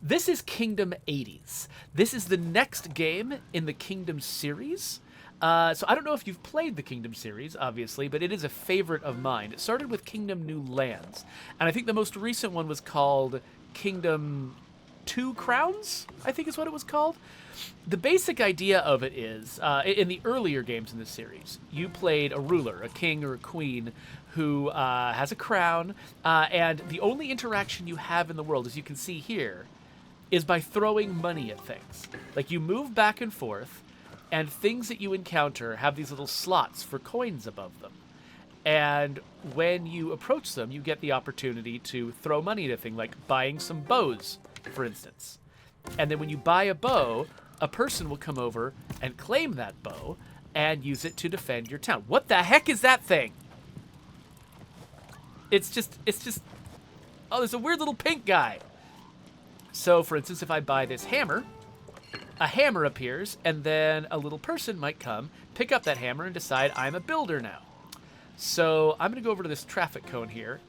This is Kingdom 80s. This is the next game in the Kingdom series. So I don't know if you've played the Kingdom series, obviously, but it is a favorite of mine. It started with Kingdom New Lands, and I think the most recent one was called Kingdom Two Crowns, I think is what it was called. The basic idea of it is, in the earlier games in this series, you played a ruler, a king or a queen, who has a crown, and the only interaction you have in the world, as you can see here, is by throwing money at things. Like, you move back and forth, and things that you encounter have these little slots for coins above them. And when you approach them, you get the opportunity to throw money at a thing, like buying some bows, for instance. And then when you buy a bow, a person will come over and claim that bow and use it to defend your town. What the heck is that thing? It's just, oh, there's a weird little pink guy. So, for instance, if I buy this hammer, a hammer appears, and then a little person might come, pick up that hammer, and decide I'm a builder now. So I'm going to go over to this traffic cone here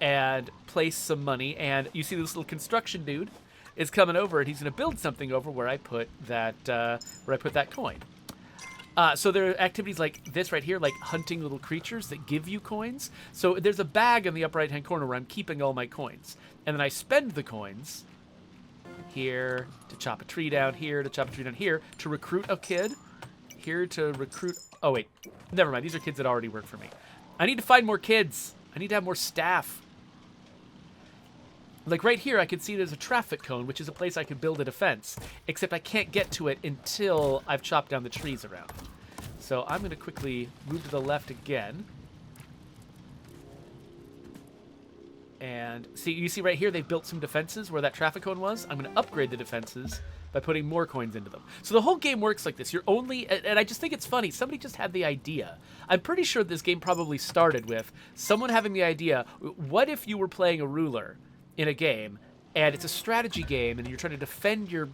and place some money, and you see this little construction dude is coming over, and he's going to build something over where I put that coin. So there are activities like this right here, like hunting little creatures that give you coins. So there's a bag in the upper right-hand corner where I'm keeping all my coins. And then I spend the coins here to chop a tree down, here to chop a tree down, here to recruit a kid, here to recruit... Oh, wait. Never mind. These are kids that already work for me. I need to find more kids. I need to have more staff. Like right here, I can see there's a traffic cone, which is a place I can build a defense, except I can't get to it until I've chopped down the trees around. So I'm going to quickly move to the left again. And see, you see right here, they've built some defenses where that traffic cone was. I'm going to upgrade the defenses by putting more coins into them. So the whole game works like this. You're only, and I just think it's funny, somebody just had the idea. I'm pretty sure this game probably started with someone having the idea, what if you were playing a ruler in a game, and it's a strategy game, and you're trying to defend your,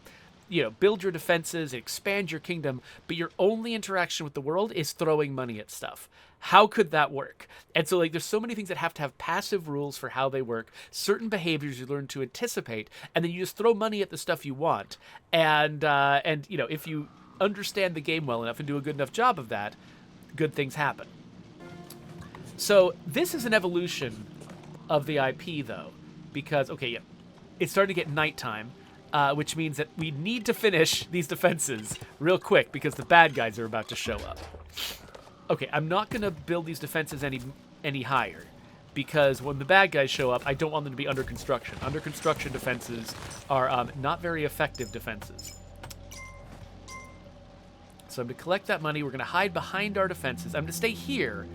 build your defenses, expand your kingdom, but your only interaction with the world is throwing money at stuff. How could that work? And so, there's so many things that have to have passive rules for how they work, certain behaviors you learn to anticipate, and then you just throw money at the stuff you want. And if you understand the game well enough and do a good enough job of that, good things happen. So this is an evolution of the IP, though, because, it's starting to get nighttime, which means that we need to finish these defenses real quick because the bad guys are about to show up. Okay, I'm not going to build these defenses any higher because when the bad guys show up, I don't want them to be under construction. Under construction defenses are not very effective defenses. So I'm going to collect that money. We're going to hide behind our defenses. I'm going to stay here.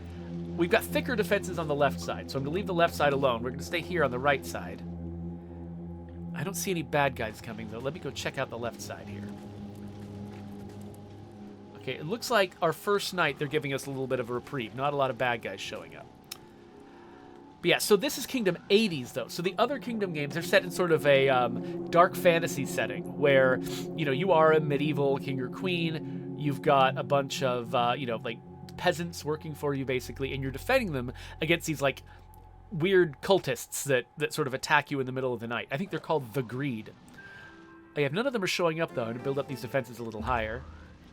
We've got thicker defenses on the left side, so I'm going to leave the left side alone. We're going to stay here on the right side. I don't see any bad guys coming, though. Let me go check out the left side here. Okay, it looks like our first night they're giving us a little bit of a reprieve. Not a lot of bad guys showing up. But yeah, so this is Kingdom 80s, though. So the other Kingdom games are set in sort of a dark fantasy setting where, you are a medieval king or queen. You've got a bunch of, peasants working for you, basically, and you're defending them against these, weird cultists that sort of attack you in the middle of the night. I think they're called the Greed. None of them are showing up, though. I'm going to build up these defenses a little higher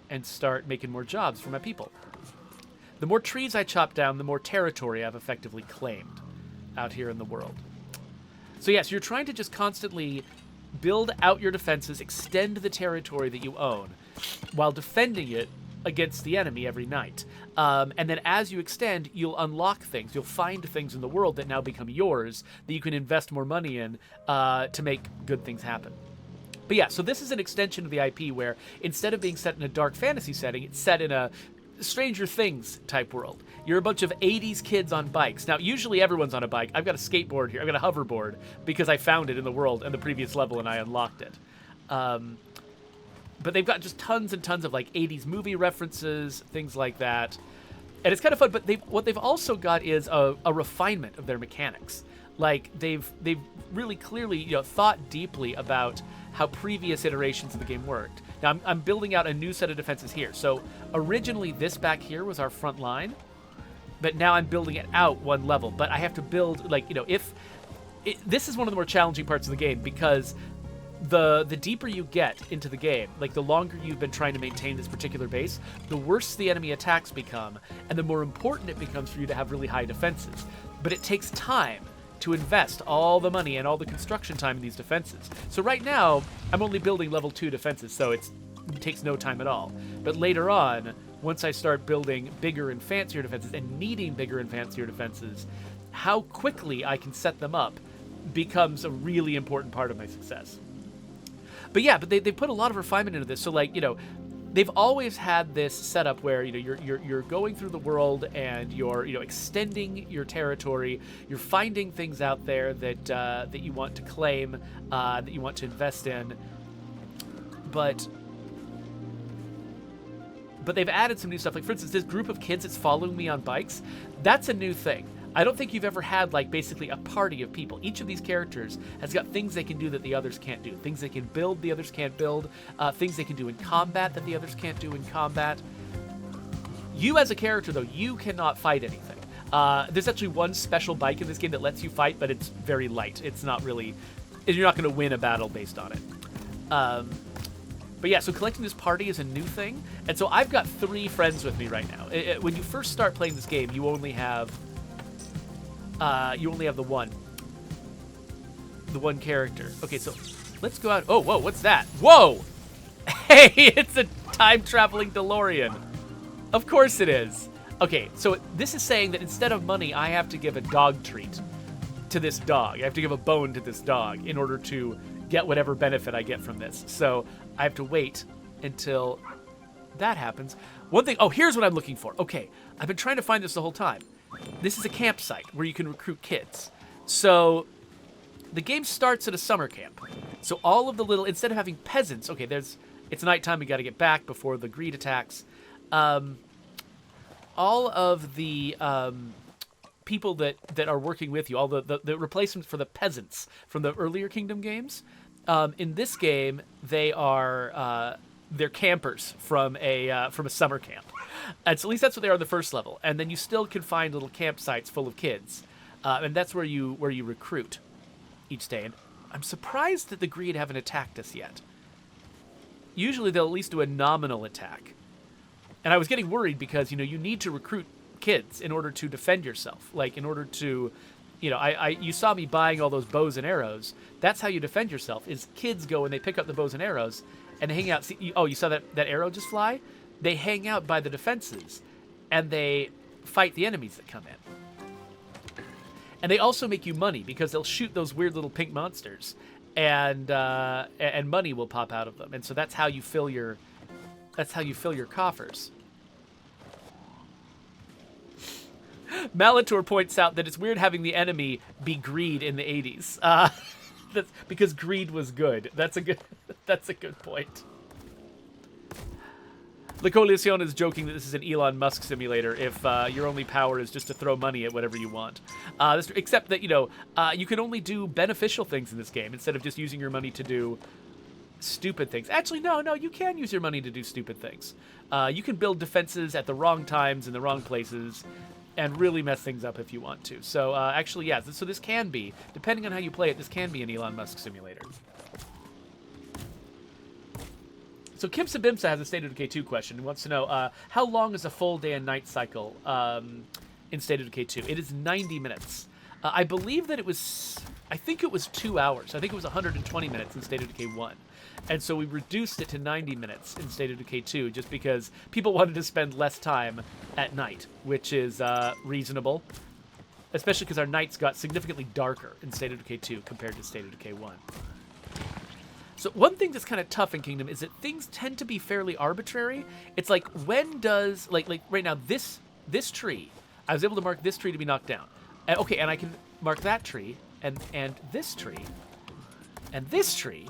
and start making more jobs for my people. The more trees I chop down, the more territory I've effectively claimed out here in the world. So yes, you're trying to just constantly build out your defenses, extend the territory that you own, while defending it against the enemy every night. And then as you extend, you'll unlock things. You'll find things in the world that now become yours that you can invest more money in to make good things happen. But yeah, so this is an extension of the IP where instead of being set in a dark fantasy setting, it's set in a Stranger Things type world. You're a bunch of 80s kids on bikes. Now, usually everyone's on a bike. I've got a skateboard here. I've got a hoverboard because I found it in the world in the previous level and I unlocked it. But they've got just tons and tons of 80s movie references, things like that. And it's kind of fun, but what they've also got is a refinement of their mechanics. They've really clearly thought deeply about how previous iterations of the game worked. Now I'm building out a new set of defenses here. So originally this back here was our front line, but now I'm building it out one level. But I have to build if this is one of the more challenging parts of the game, because the deeper you get into the game, like the longer you've been trying to maintain this particular base, the worse the enemy attacks become, and the more important it becomes for you to have really high defenses. But it takes time to invest all the money and all the construction time in these defenses. So right now, I'm only building level 2 defenses, so it takes no time at all. But later on, once I start building bigger and fancier defenses and needing bigger and fancier defenses, how quickly I can set them up becomes a really important part of my success. But yeah, they put a lot of refinement into this. So like, you know, they've always had this setup where, you know, you're going through the world and you're, you know, extending your territory. You're finding things out there that you want to claim, that you want to invest in. But they've added some new stuff. Like, for instance, this group of kids that's following me on bikes, that's a new thing. I don't think you've ever had, like, basically a party of people. Each of these characters has got things they can do that the others can't do. Things they can build the others can't build. Things they can do in combat that the others can't do in combat. You as a character, though, you cannot fight anything. There's actually one special bike in this game that lets you fight, but it's very light. It's not really... You're not going to win a battle based on it. But yeah, so collecting this party is a new thing. And so I've got 3 friends with me right now. When you first start playing this game, you only have the one character. Okay, so let's go out. Oh, whoa, what's that? Whoa! Hey, it's a time-traveling DeLorean. Of course it is. Okay, so this is saying that instead of money, I have to give a dog treat to this dog. I have to give a bone to this dog in order to get whatever benefit I get from this. So I have to wait until that happens. One thing, oh, here's what I'm looking for. Okay, I've been trying to find this the whole time. This is a campsite where you can recruit kids. So the game starts at a summer camp. So all of the little, instead of having peasants, okay, it's nighttime, we got to get back before the greed attacks. All of the people that are working with you, all the replacements for the peasants from the earlier Kingdom games, in this game they're campers from a summer camp. And so at least that's what they are on the first level. And then you still can find little campsites full of kids, and that's where you recruit each day. And I'm surprised that the greed haven't attacked us yet. Usually they'll at least do a nominal attack. And I was getting worried because, you know, you need to recruit kids in order to defend yourself. Like, in order to, you know, you saw me buying all those bows and arrows. That's how you defend yourself, is kids go and they pick up the bows and arrows and hang out. See, oh, you saw that arrow just fly? They hang out by the defenses and they fight the enemies that come in. And they also make you money because they'll shoot those weird little pink monsters, and money will pop out of them. And so that's how you fill your coffers. Malator points out that it's weird having the enemy be greed in the 80s. That's because greed was good. That's a good point. La Coalition is joking that this is an Elon Musk simulator if your only power is just to throw money at whatever you want. Except that, you know, you can only do beneficial things in this game instead of just using your money to do stupid things. Actually, no, you can use your money to do stupid things. You can build defenses at the wrong times in the wrong places and really mess things up if you want to. So, actually, yeah, so this can be, depending on how you play it, this can be an Elon Musk simulator. So Kimsa Bimsa has a State of Decay 2 question and wants to know, how long is a full day and night cycle in State of Decay 2? It is 90 minutes. I believe that I think it was 2 hours. I think it was 120 minutes in State of Decay 1. And so we reduced it to 90 minutes in State of Decay 2 just because people wanted to spend less time at night, which is reasonable, especially because our nights got significantly darker in State of Decay 2 compared to State of Decay 1. So one thing that's kind of tough in Kingdom is that things tend to be fairly arbitrary. It's like, when does, like right now, this tree, I was able to mark this tree to be knocked down. And, okay, and I can mark that tree, and this tree, and this tree.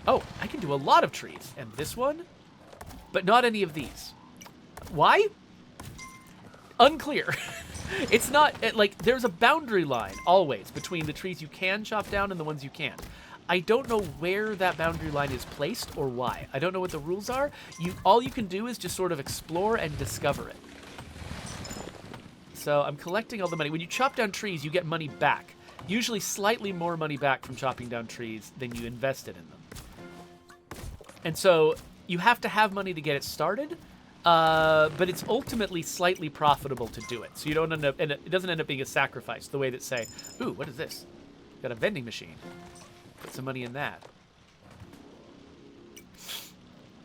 Oh, I can do a lot of trees. And this one, but not any of these. Why? Unclear. It's not, like, there's a boundary line, always, between the trees you can chop down and the ones you can't. I don't know where that boundary line is placed or why. I don't know what the rules are. All you can do is just sort of explore and discover it. So I'm collecting all the money. When you chop down trees, you get money back. usually slightly more money back from chopping down trees than you invested in them. And so you have to have money to get it started, but it's ultimately slightly profitable to do it. So you don't end up, and it doesn't end up being a sacrifice the way that say, ooh, what is this? Got a vending machine. Put some money in that.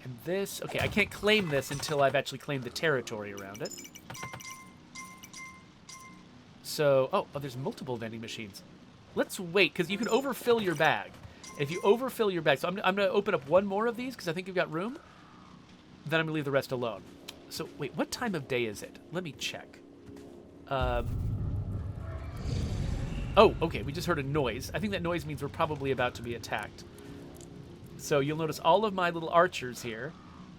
And this, okay, I can't claim this until I've actually claimed the territory around it. So, oh, there's multiple vending machines. Let's wait, because you can overfill your bag. If you overfill your bag, so I'm going to open up one more of these, because I think you've got room. Then I'm going to leave the rest alone. So, wait, what time of day is it? Let me check. Oh, okay, we just heard a noise. I think that noise means we're probably about to be attacked. So you'll notice all of my little archers here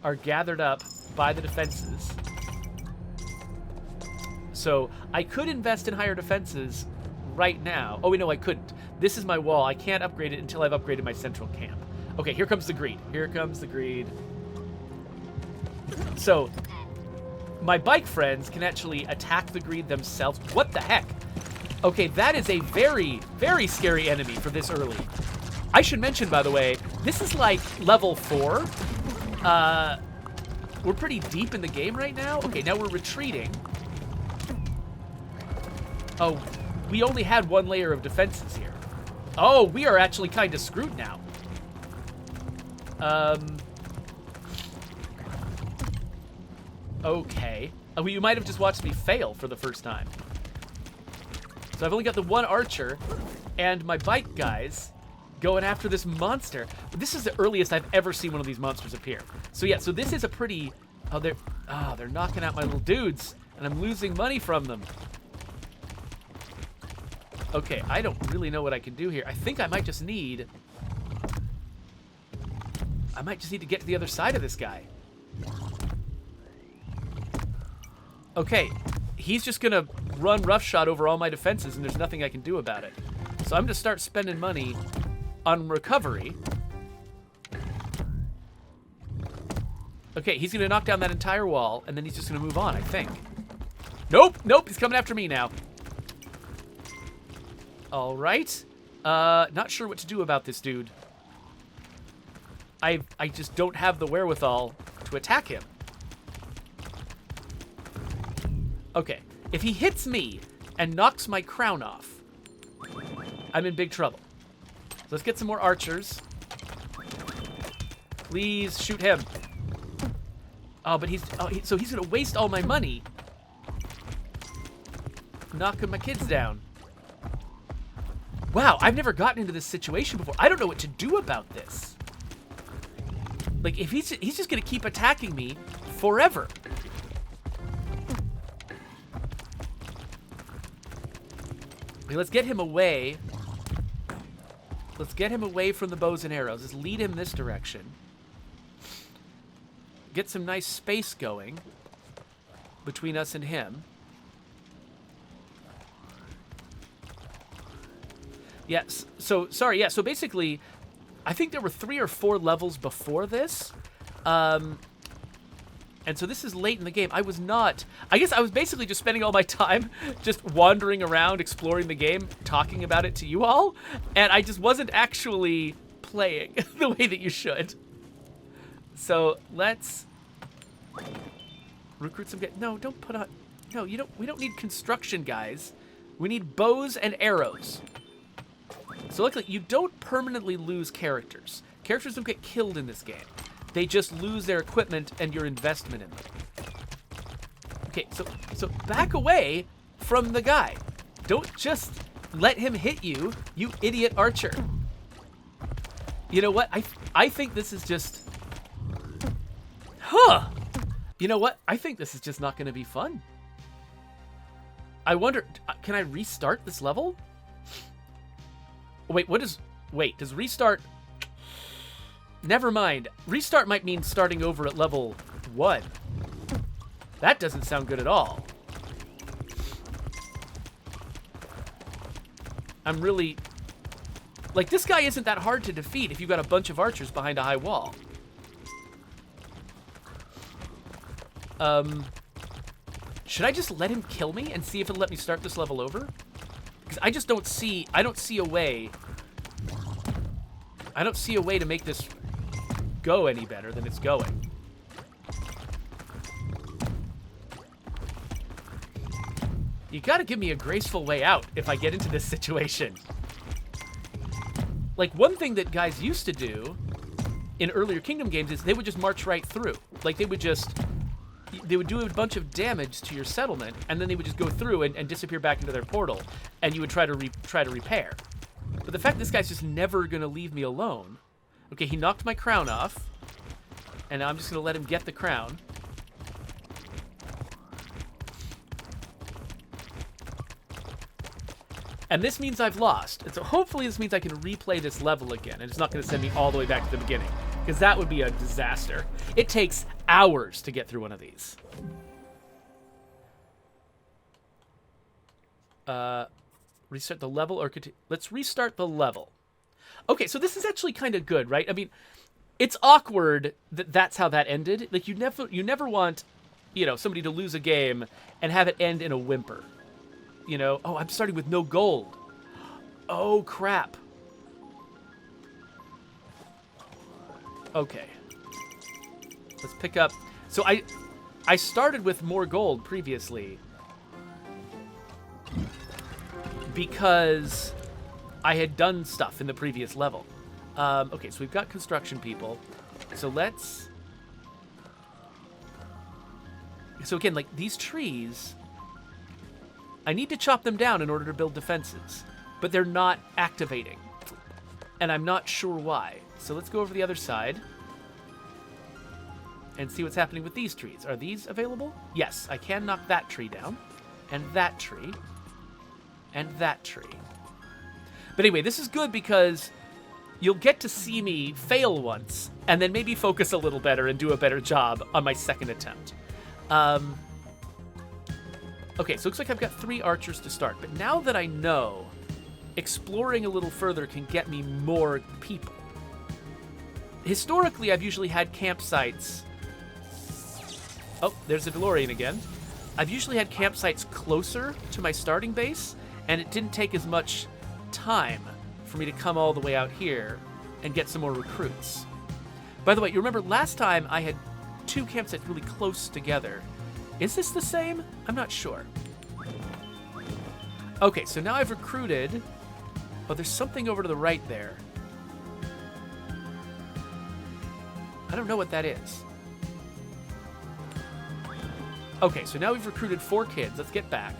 are gathered up by the defenses. So I could invest in higher defenses right now. Oh, wait, no, I couldn't. This is my wall. I can't upgrade it until I've upgraded my central camp. Okay, here comes the greed. Here comes the greed. So my bike friends can actually attack the greed themselves. What the heck? Okay, that is a very, very scary enemy for this early. I should mention, by the way, this is like level 4. We're pretty deep in the game right now. Okay, now we're retreating. Oh, we only had one layer of defenses here. Oh, we are actually kind of screwed now. Okay. Well, you might have just watched me fail for the first time. So I've only got the one archer and my bike guys going after this monster. This is the earliest I've ever seen one of these monsters appear. So yeah, so this is a pretty... Oh, they're knocking out my little dudes, and I'm losing money from them. Okay, I don't really know what I can do here. I think I might just need... to get to the other side of this guy. Okay, he's just gonna run roughshod over all my defenses, and there's nothing I can do about it. So I'm gonna start spending money on recovery. Okay, he's gonna knock down that entire wall, and then he's just gonna move on, I think. Nope, he's coming after me now. All right. Not sure what to do about this dude. I just don't have the wherewithal to attack him. Okay, if he hits me and knocks my crown off, I'm in big trouble. So let's get some more archers. Please shoot him. Oh, but so he's gonna waste all my money knocking my kids down. Wow, I've never gotten into this situation before. I don't know what to do about this. Like, if he's just gonna keep attacking me forever. Okay, let's get him away. Let's get him away from the bows and arrows. Let's lead him this direction. Get some nice space going between us and him. Yes, so, sorry, yeah, so basically, I think there were 3 or 4 levels before this. And so this is late in the game. I guess I was basically just spending all my time just wandering around, exploring the game, talking about it to you all, and I just wasn't actually playing the way that you should. So let's recruit some guys. No, don't put on, no, we don't need construction guys. We need bows and arrows. So luckily, you don't permanently lose characters. Characters don't get killed in this game. They just lose their equipment and your investment in them. Okay, so back away from the guy. Don't just let him hit you, you idiot archer. You know what? I think this is just... Huh! You know what? I think this is just not going to be fun. I wonder, can I restart this level? Wait, does restart... Never mind. Restart might mean starting over at level 1. That doesn't sound good at all. I'm really... Like, this guy isn't that hard to defeat if you've got a bunch of archers behind a high wall. Should I just let him kill me and see if it'll let me start this level over? Because I just don't see a way. I don't see a way to make this go any better than it's going. You gotta give me a graceful way out if I get into this situation. Like, one thing that guys used to do in earlier Kingdom games is they would just march right through. Like, they would do a bunch of damage to your settlement, and then they would just go through and disappear back into their portal, and you would try to repair. But the fact this guy's just never gonna leave me alone. Okay, he knocked my crown off, and now I'm just gonna let him get the crown. And this means I've lost. And so hopefully this means I can replay this level again, and it's not going to send me all the way back to the beginning, because that would be a disaster. It takes hours to get through one of these. Restart the level or continue? Let's restart the level. Okay, so this is actually kind of good, right? I mean, it's awkward that that's how that ended. Like, you never want, you know, somebody to lose a game and have it end in a whimper. You know, oh, I'm starting with no gold. Oh, crap. Okay. Let's pick up. So I started with more gold previously because I had done stuff in the previous level. Okay, so we've got construction people. So let's... So again, like, these trees... I need to chop them down in order to build defenses, but they're not activating, and I'm not sure why. So let's go over to the other side and see what's happening with these trees. Are these available? Yes, I can knock that tree down, and that tree, and that tree. But anyway, this is good because you'll get to see me fail once, and then maybe focus a little better and do a better job on my second attempt. Okay, so it looks like I've got 3 archers to start, but now that I know, exploring a little further can get me more people. Historically, I've usually had campsites... Oh, there's a DeLorean again. I've usually had campsites closer to my starting base, and it didn't take as much time for me to come all the way out here and get some more recruits. By the way, you remember last time I had 2 campsites really close together. Is this the same? I'm not sure. Okay, so now I've recruited... Oh, there's something over to the right there. I don't know what that is. Okay, so now we've recruited 4 kids. Let's get back.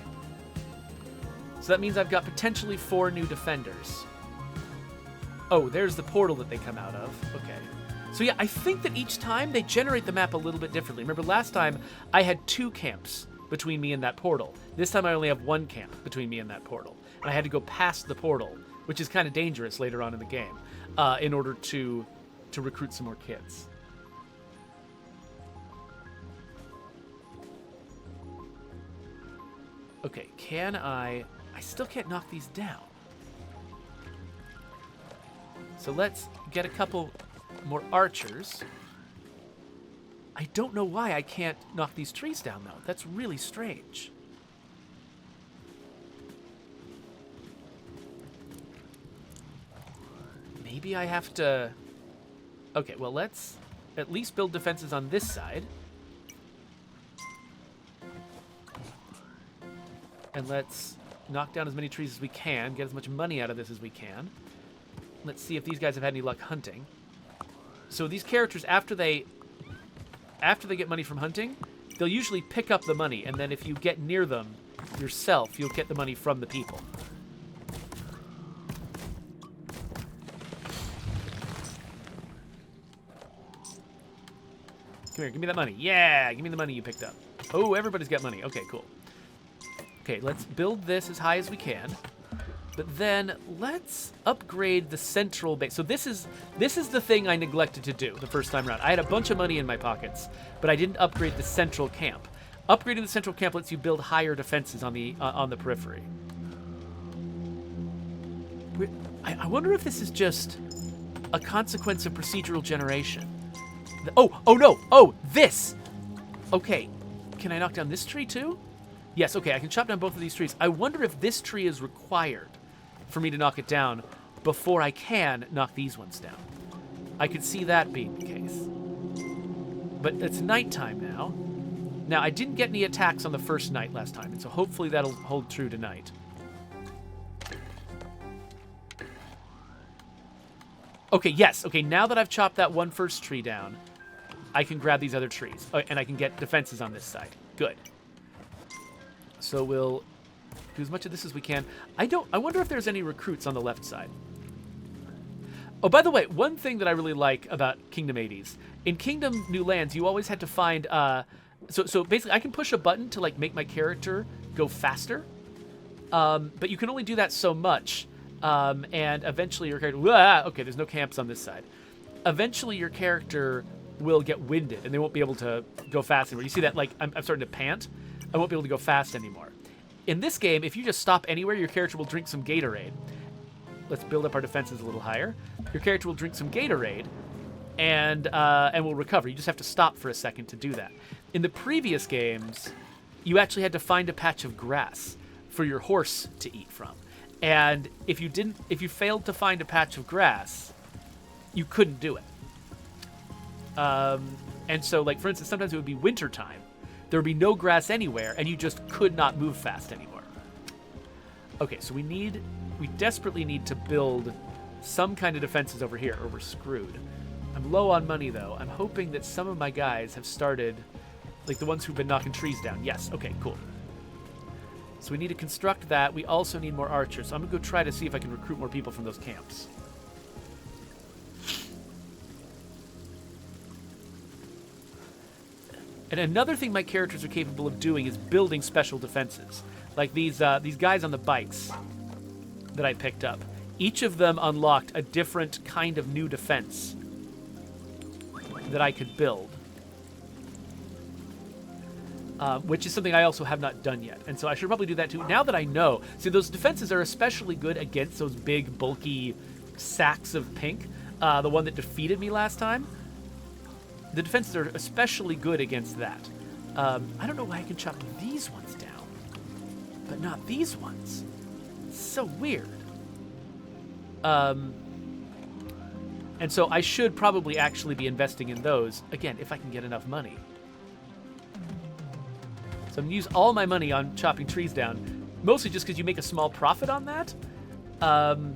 So that means I've got potentially 4 new defenders. Oh, there's the portal that they come out of. Okay. So yeah, I think that each time they generate the map a little bit differently. Remember last time I had 2 camps between me and that portal. This time I only have 1 camp between me and that portal. And I had to go past the portal, which is kind of dangerous later on in the game, in order to recruit some more kids. Okay, can I still can't knock these down. So let's get a couple more archers. I don't know why I can't knock these trees down, though. That's really strange. Maybe I have to... Okay, well, let's at least build defenses on this side. And let's knock down as many trees as we can, get as much money out of this as we can. Let's see if these guys have had any luck hunting. So these characters, after they get money from hunting, they'll usually pick up the money, and then if you get near them yourself, you'll get the money from the people. Come here, give me that money. Yeah, give me the money you picked up. Oh, everybody's got money. Okay, cool. Okay, let's build this as high as we can. But then let's upgrade the central base. So this is the thing I neglected to do the first time around. I had a bunch of money in my pockets, but I didn't upgrade the central camp. Upgrading the central camp lets you build higher defenses on the periphery. I wonder if this is just a consequence of procedural generation. Oh no! Oh, this! Okay, can I knock down this tree too? Yes, okay, I can chop down both of these trees. I wonder if this tree is required for me to knock it down before I can knock these ones down. I could see that being the case. But it's nighttime now. Now, I didn't get any attacks on the first night last time, and so hopefully that'll hold true tonight. Okay, yes. Okay, now that I've chopped that one first tree down, I can grab these other trees. And I can get defenses on this side. Good. So we'll do as much of this as we can. I wonder if there's any recruits on the left side. Oh, by the way, one thing that I really like about Kingdom 80s. In Kingdom New Lands, you always had to find... So basically, I can push a button to like make my character go faster. But you can only do that so much. And eventually your character... okay, there's no camps on this side. Eventually your character will get winded, and they won't be able to go fast anymore. You see that, like, I'm starting to pant. I won't be able to go fast anymore. In this game, if you just stop anywhere, your character will drink some Gatorade. Let's build up our defenses a little higher. Your character will drink some Gatorade, and will recover. You just have to stop for a second to do that. In the previous games, you actually had to find a patch of grass for your horse to eat from. And if you failed to find a patch of grass, you couldn't do it. And so, like, for instance, sometimes it would be wintertime. There would be no grass anywhere, and you just could not move fast anymore. Okay, so we desperately need to build some kind of defenses over here, or we're screwed. I'm low on money, though. I'm hoping that some of my guys have started, like the ones who've been knocking trees down. Yes, okay, cool. So we need to construct that. We also need more archers. So I'm going to go try to see if I can recruit more people from those camps. And another thing my characters are capable of doing is building special defenses. Like these guys on the bikes that I picked up. Each of them unlocked a different kind of new defense that I could build. Which is something I also have not done yet. And so I should probably do that too. Now that I know. See, those defenses are especially good against those big, bulky sacks of pink. The one that defeated me last time. The defenses are especially good against that. I don't know why I can chop these ones down, but not these ones. It's so weird. And so I should probably actually be investing in those, again, if I can get enough money. So I'm going to use all my money on chopping trees down, mostly just because you make a small profit on that. So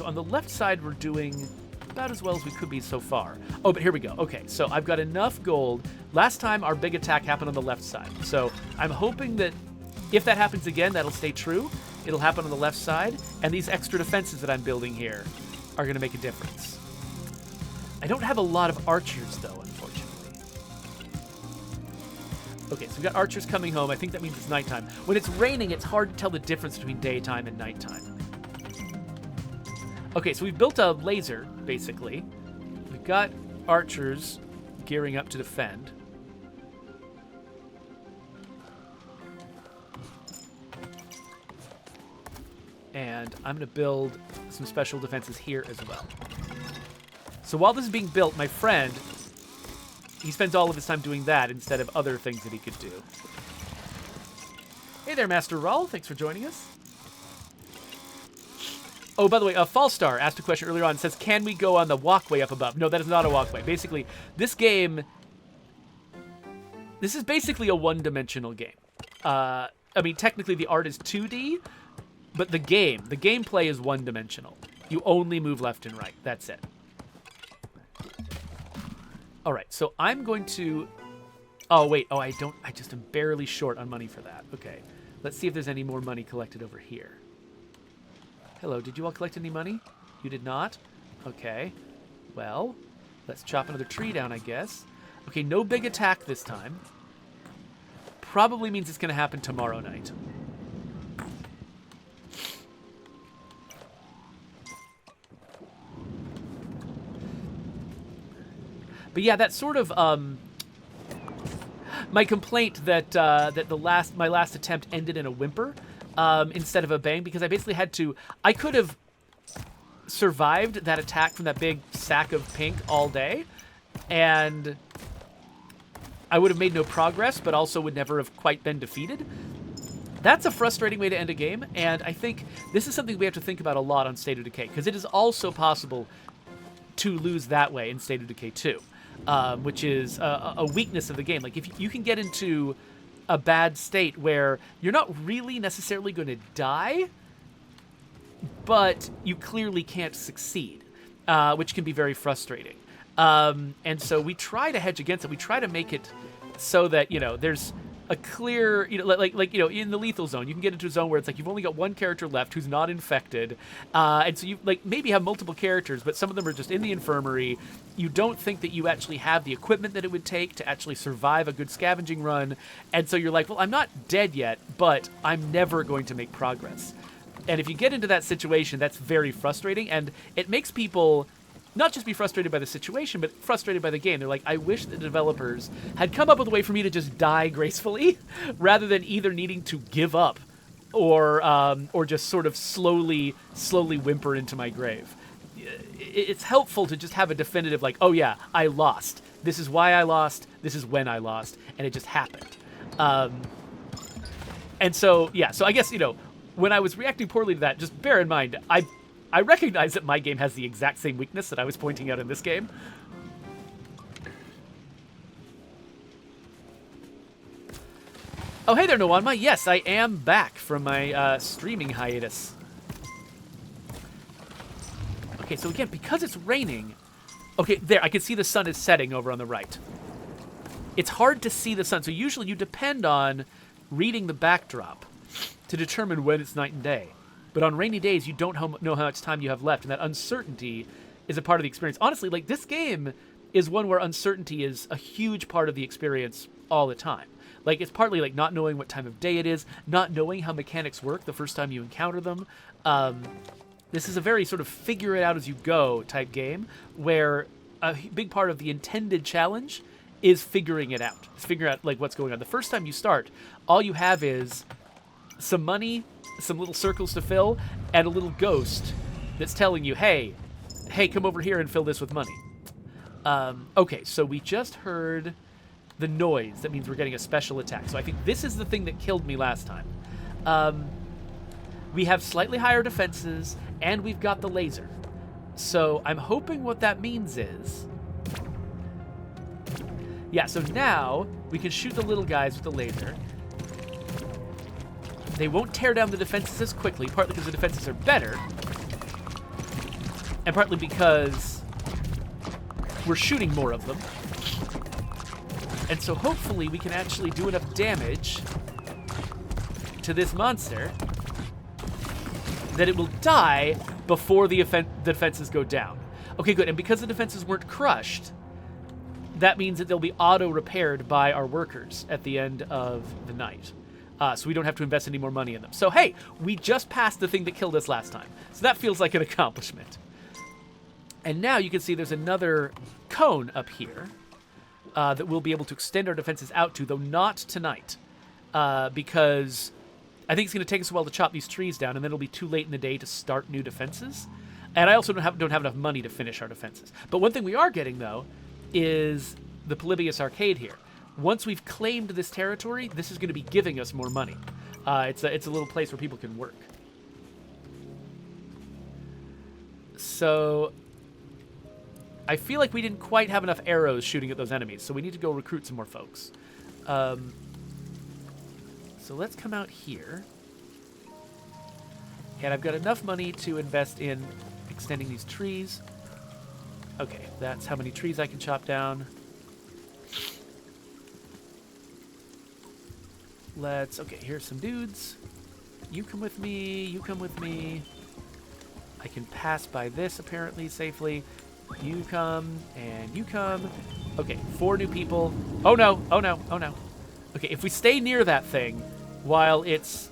on the left side, we're doing about as well as we could be so far. Oh, but here we go. Okay, so I've got enough gold. Last time, our big attack happened on the left side. So I'm hoping that if that happens again, that'll stay true. It'll happen on the left side. And these extra defenses that I'm building here are going to make a difference. I don't have a lot of archers, though, unfortunately. Okay, so we've got archers coming home. I think that means it's nighttime. When it's raining, it's hard to tell the difference between daytime and nighttime. Okay, so we've built a laser, basically. We've got archers gearing up to defend. And I'm going to build some special defenses here as well. So while this is being built, my friend, he spends all of his time doing that instead of other things that he could do. Hey there, Master Raul. Thanks for joining us. Oh, by the way, Fallstar asked a question earlier on. It says, can we go on the walkway up above? No, that is not a walkway. Basically, this is basically a one-dimensional game. I mean, technically the art is 2D, but the gameplay is one-dimensional. You only move left and right. That's it. All right, so I'm going to... Oh, wait. Oh, I just am barely short on money for that. Okay. Let's see if there's any more money collected over here. Hello, did you all collect any money? You did not? Okay. Well, let's chop another tree down, I guess. Okay, no big attack this time. Probably means it's going to happen tomorrow night. But yeah, that's sort of my complaint that my last attempt ended in a whimper. Instead of a bang, because I basically had to... I could have survived that attack from that big sack of pink all day, and I would have made no progress, but also would never have quite been defeated. That's a frustrating way to end a game, and I think this is something we have to think about a lot on State of Decay, because it is also possible to lose that way in State of Decay 2, which is a weakness of the game. Like, if you can get into a bad state where you're not really necessarily going to die, but you clearly can't succeed, which can be very frustrating. And so we try to hedge against it. We try to make it so that, there's a clear, in the lethal zone, you can get into a zone where it's like you've only got one character left who's not infected. And so you maybe have multiple characters, but some of them are just in the infirmary. You don't think that you actually have the equipment that it would take to actually survive a good scavenging run. And so you're like, well, I'm not dead yet, but I'm never going to make progress. And if you get into that situation, that's very frustrating. And it makes people not just be frustrated by the situation, but frustrated by the game. They're like, I wish the developers had come up with a way for me to just die gracefully, rather than either needing to give up or just sort of slowly whimper into my grave. It's helpful to just have a definitive, like, oh yeah, I lost. This is why I lost. This is when I lost. And it just happened. And so, yeah, so I guess, when I was reacting poorly to that, just bear in mind, I recognize that my game has the exact same weakness that I was pointing out in this game. Oh, hey there, Noanma. Yes, I am back from my streaming hiatus. Okay, so again, because it's raining... Okay, there, I can see the sun is setting over on the right. It's hard to see the sun, so usually you depend on reading the backdrop to determine when it's night and day. But on rainy days, you don't know how much time you have left, and that uncertainty is a part of the experience. Honestly, like, this game is one where uncertainty is a huge part of the experience all the time. Like, it's partly like not knowing what time of day it is, not knowing how mechanics work the first time you encounter them. This is a very sort of figure it out as you go type game, where a big part of the intended challenge is figuring it out. It's figuring out, like, what's going on. The first time you start, all you have is some money, some little circles to fill, and a little ghost that's telling you, hey, come over here and fill this with money. Okay, so we just heard the noise. That means we're getting a special attack. So I think this is the thing that killed me last time. We have slightly higher defenses, and we've got the laser. So I'm hoping what that means is... Yeah, so now we can shoot the little guys with the laser. They won't tear down the defenses as quickly, partly because the defenses are better, and partly because we're shooting more of them. And so hopefully we can actually do enough damage to this monster that it will die before the defenses go down. Okay, good. And because the defenses weren't crushed, that means that they'll be auto-repaired by our workers at the end of the night. So we don't have to invest any more money in them. So, hey, we just passed the thing that killed us last time. So that feels like an accomplishment. And now you can see there's another cone up here that we'll be able to extend our defenses out to, though not tonight. Because I think it's going to take us a while to chop these trees down, and then it'll be too late in the day to start new defenses. And I also don't have enough money to finish our defenses. But one thing we are getting, though, is the Polybius Arcade here. Once we've claimed this territory, this is going to be giving us more money. It's a little place where people can work. So I feel like we didn't quite have enough arrows shooting at those enemies, so we need to go recruit some more folks. So let's come out here. And I've got enough money to invest in extending these trees. Okay, that's how many trees I can chop down. Okay, here's some dudes. You come with me, you come with me. I can pass by this, apparently, safely. You come, and you come. Okay, 4 new people. Oh no, oh no, oh no. Okay, if we stay near that thing while it's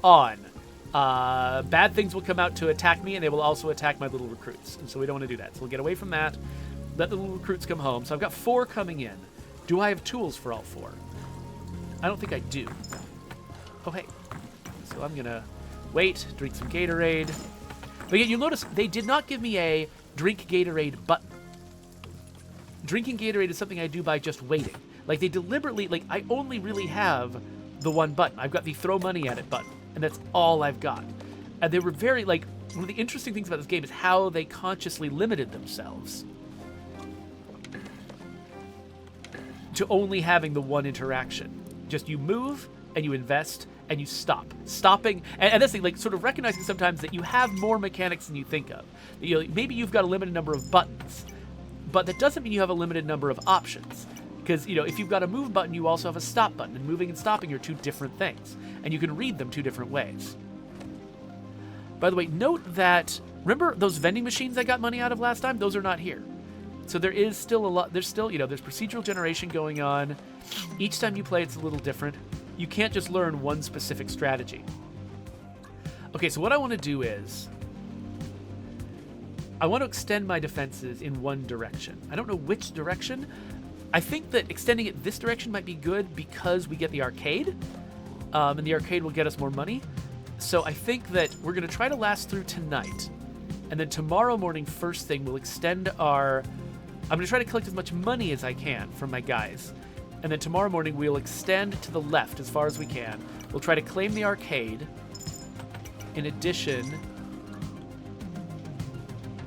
on, bad things will come out to attack me, and they will also attack my little recruits. And so we don't want to do that. So we'll get away from that. Let the little recruits come home. So I've got 4 coming in. Do I have tools for all 4? I don't think I do. Oh, hey. So I'm going to wait, drink some Gatorade. But yet you'll notice they did not give me a drink Gatorade button. Drinking Gatorade is something I do by just waiting. Like, they deliberately, like, I only really have the one button. I've got the throw money at it button, and that's all I've got. And they were very, like, one of the interesting things about this game is how they consciously limited themselves to only having the one interaction. Just you move, and you invest, and you stop. Stopping, and that's the thing, like, sort of recognizing sometimes that you have more mechanics than you think of. You know, maybe you've got a limited number of buttons, but that doesn't mean you have a limited number of options. Because, you know, if you've got a move button, you also have a stop button, and moving and stopping are two different things, and you can read them two different ways. By the way, note that, remember those vending machines I got money out of last time? Those are not here. So there is still a lot, there's still, you know, there's procedural generation going on. Each time you play, it's a little different. You can't just learn one specific strategy. Okay, so what I want to do is, I want to extend my defenses in one direction. I don't know which direction. I think that extending it this direction might be good because we get the arcade, and the arcade will get us more money. So I think that we're going to try to last through tonight, and then tomorrow morning, first thing, we'll extend our... I'm going to try to collect as much money as I can from my guys, and then tomorrow morning we'll extend to the left as far as we can. We'll try to claim the arcade, in addition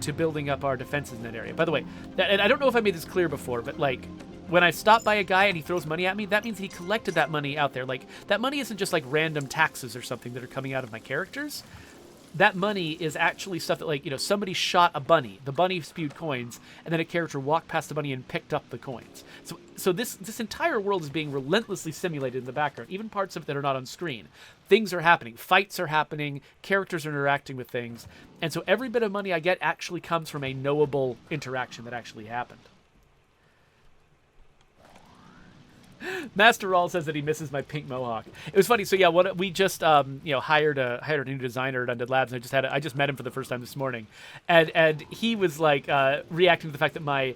to building up our defenses in that area. By the way, and I don't know if I made this clear before, but like, when I stop by a guy and he throws money at me, that means he collected that money out there. Like, that money isn't just like random taxes or something that are coming out of my characters. That money is actually stuff that, like, you know, somebody shot a bunny. The bunny spewed coins, and then a character walked past the bunny and picked up the coins. So this entire world is being relentlessly simulated in the background, even parts of it that are not on screen. Things are happening. Fights are happening. Characters are interacting with things. And so every bit of money I get actually comes from a knowable interaction that actually happened. Master Rawl says that he misses my pink mohawk. It was funny. So yeah, what we just you know, hired a new designer at Undead Labs. And I just met him for the first time this morning, and he was like reacting to the fact that my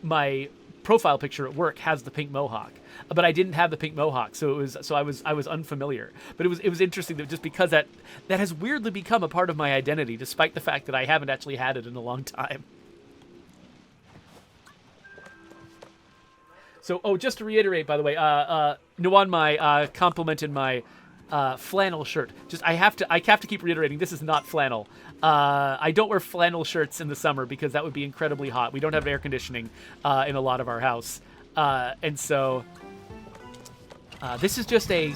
my profile picture at work has the pink mohawk, but I didn't have the pink mohawk, so I was unfamiliar. But it was interesting that just because that has weirdly become a part of my identity, despite the fact that I haven't actually had it in a long time. So, just to reiterate, by the way, Nuan complimented my flannel shirt. I have to keep reiterating, this is not flannel. I don't wear flannel shirts in the summer because that would be incredibly hot. We don't have air conditioning in a lot of our house, and so this is just a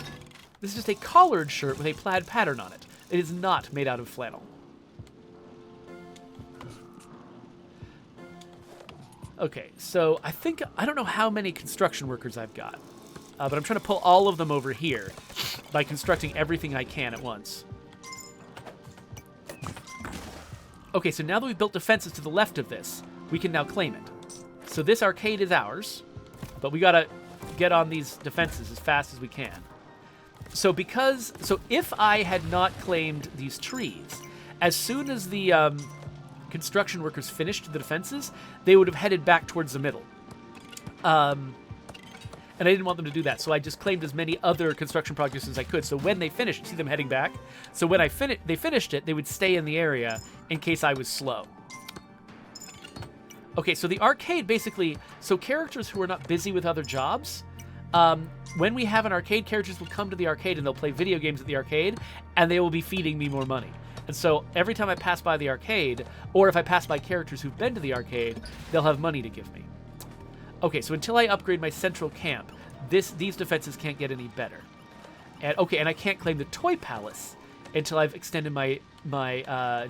collared shirt with a plaid pattern on it. It is not made out of flannel. Okay, so I don't know how many construction workers I've got, but I'm trying to pull all of them over here by constructing everything I can at once. Okay, so now that we've built defenses to the left of this, we can now claim it. So this arcade is ours, but we gotta get on these defenses as fast as we can. So if I had not claimed these trees, as soon as the construction workers finished the defenses, they would have headed back towards the middle. And I didn't want them to do that, so I just claimed as many other construction projects as I could. So when they finished, see them heading back? So when they finished it, they would stay in the area in case I was slow. Okay, so the arcade basically, so characters who are not busy with other jobs, when we have an arcade, characters will come to the arcade and they'll play video games at the arcade, and they will be feeding me more money. And so every time I pass by the arcade, or if I pass by characters who've been to the arcade, they'll have money to give me. Okay, so until I upgrade my central camp, these defenses can't get any better. And I can't claim the Toy Palace until I've extended my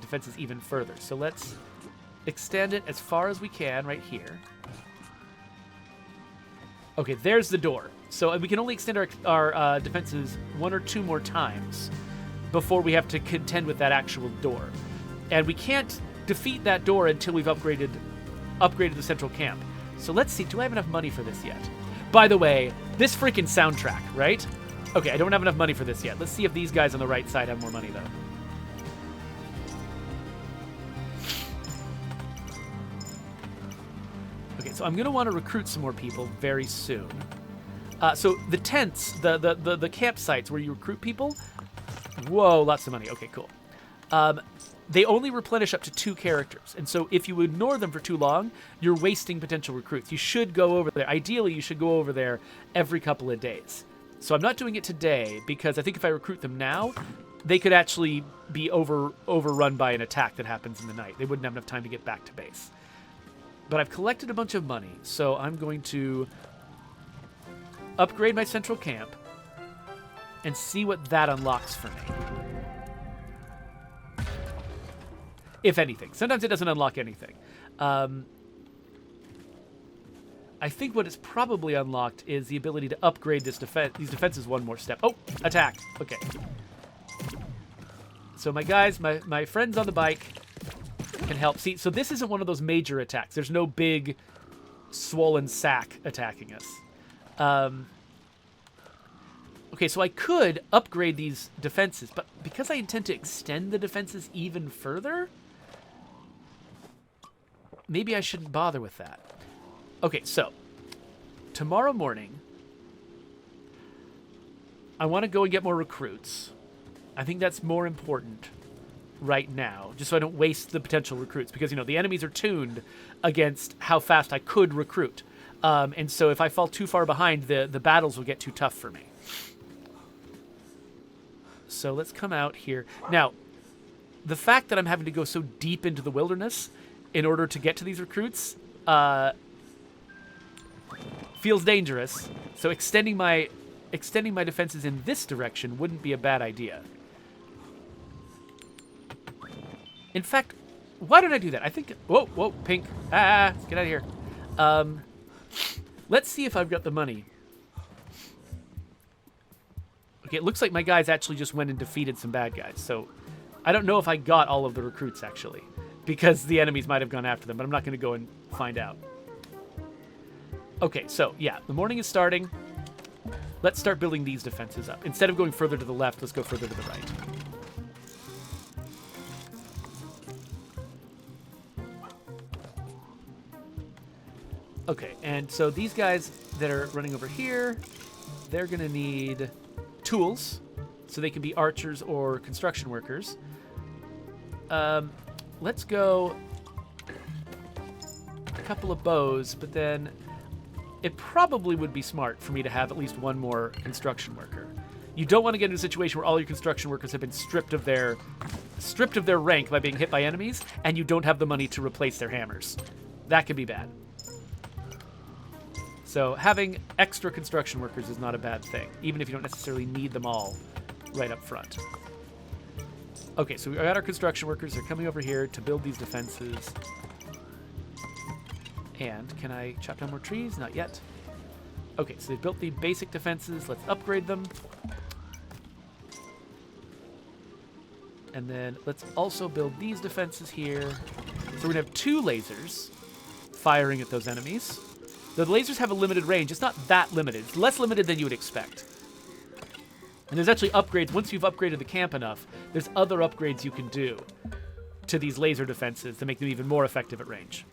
defenses even further. So let's extend it as far as we can right here. Okay, there's the door. So we can only extend our defenses one or two more times before we have to contend with that actual door. And we can't defeat that door until we've upgraded the central camp. So let's see, do I have enough money for this yet? By the way, this freaking soundtrack, right? Okay, I don't have enough money for this yet. Let's see if these guys on the right side have more money, though. Okay, so I'm going to want to recruit some more people very soon. So the tents, the campsites where you recruit people, whoa, lots of money. Okay, cool. they only replenish up to 2 characters. And so if you ignore them for too long, you're wasting potential recruits. You should go over there. Ideally, you should go over there every couple of days. So I'm not doing it today because I think if I recruit them now, they could actually be overrun by an attack that happens in the night. They wouldn't have enough time to get back to base. But I've collected a bunch of money, so I'm going to upgrade my central camp and see what that unlocks for me. If anything. Sometimes it doesn't unlock anything. I think what it's probably unlocked is the ability to upgrade these defenses one more step. Oh, attack. Okay. So my guys, my friends on the bike can help. See, so this isn't one of those major attacks. There's no big swollen sack attacking us. Okay, so I could upgrade these defenses, but because I intend to extend the defenses even further, maybe I shouldn't bother with that. Okay, so tomorrow morning, I want to go and get more recruits. I think that's more important right now, just so I don't waste the potential recruits, because, you know, the enemies are tuned against how fast I could recruit. And so if I fall too far behind, the battles will get too tough for me. So let's come out here. Now, the fact that I'm having to go so deep into the wilderness in order to get to these recruits feels dangerous. So extending my defenses in this direction wouldn't be a bad idea. In fact, why don't I do that? I think... Whoa, pink. Let's get out of here. Let's see if I've got the money. Okay, it looks like my guys actually just went and defeated some bad guys. So I don't know if I got all of the recruits, actually, because the enemies might have gone after them, but I'm not going to go and find out. Okay, so, yeah, the morning is starting. Let's start building these defenses up. Instead of going further to the left, let's go further to the right. Okay, and so these guys that are running over here, they're going to need tools, so they can be archers or construction workers. Let's go a couple of bows, but then it probably would be smart for me to have at least one more construction worker. You don't want to get into a situation where all your construction workers have been stripped of their rank by being hit by enemies, and you don't have the money to replace their hammers. That could be bad. So having extra construction workers is not a bad thing, even if you don't necessarily need them all right up front. Okay, so we got our construction workers. They're coming over here to build these defenses. And can I chop down more trees? Not yet. Okay, so they built the basic defenses. Let's upgrade them. And then let's also build these defenses here. So we're going to have 2 lasers firing at those enemies. The lasers have a limited range. It's not that limited. It's less limited than you would expect. And there's actually upgrades. Once you've upgraded the camp enough, there's other upgrades you can do to these laser defenses to make them even more effective at range.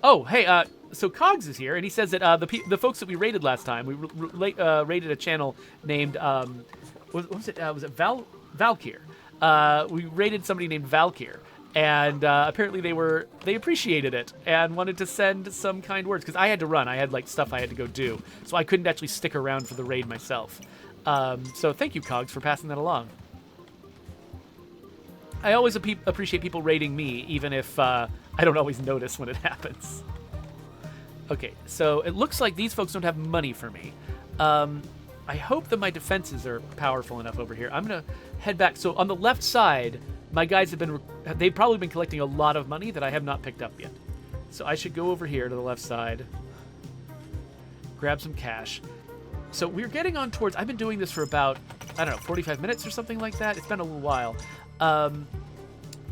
Oh, hey, so Cogs is here, and he says that the folks that we raided last time, we raided a channel named, what was it? Was it Valkyr? We raided somebody named Valkyr, and apparently they appreciated it and wanted to send some kind words, because I had to run. I had stuff I had to go do, so I couldn't actually stick around for the raid myself. So thank you, Cogs, for passing that along. I always appreciate people raiding me, even if I don't always notice when it happens. Okay, so it looks like these folks don't have money for me. I hope that my defenses are powerful enough over here. I'm going to head back. So on the left side, my guys they've probably been collecting a lot of money that I have not picked up yet. So I should go over here to the left side, grab some cash. So we're getting on towards, I've been doing this for about, 45 minutes or something like that. It's been a little while.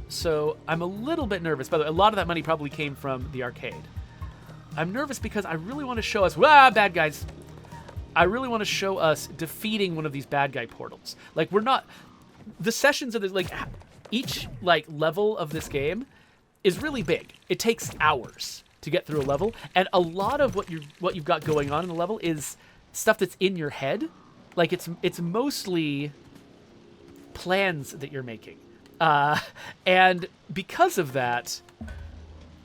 So I'm a little bit nervous. By the way, a lot of that money probably came from the arcade. I'm nervous because I really want to show us, bad guys. I really want to show us defeating one of these bad guy portals. The sessions of this, each level of this game is really big. It takes hours to get through a level, and a lot of what you've got going on in the level is stuff that's in your head. Like it's mostly plans that you're making. And because of that,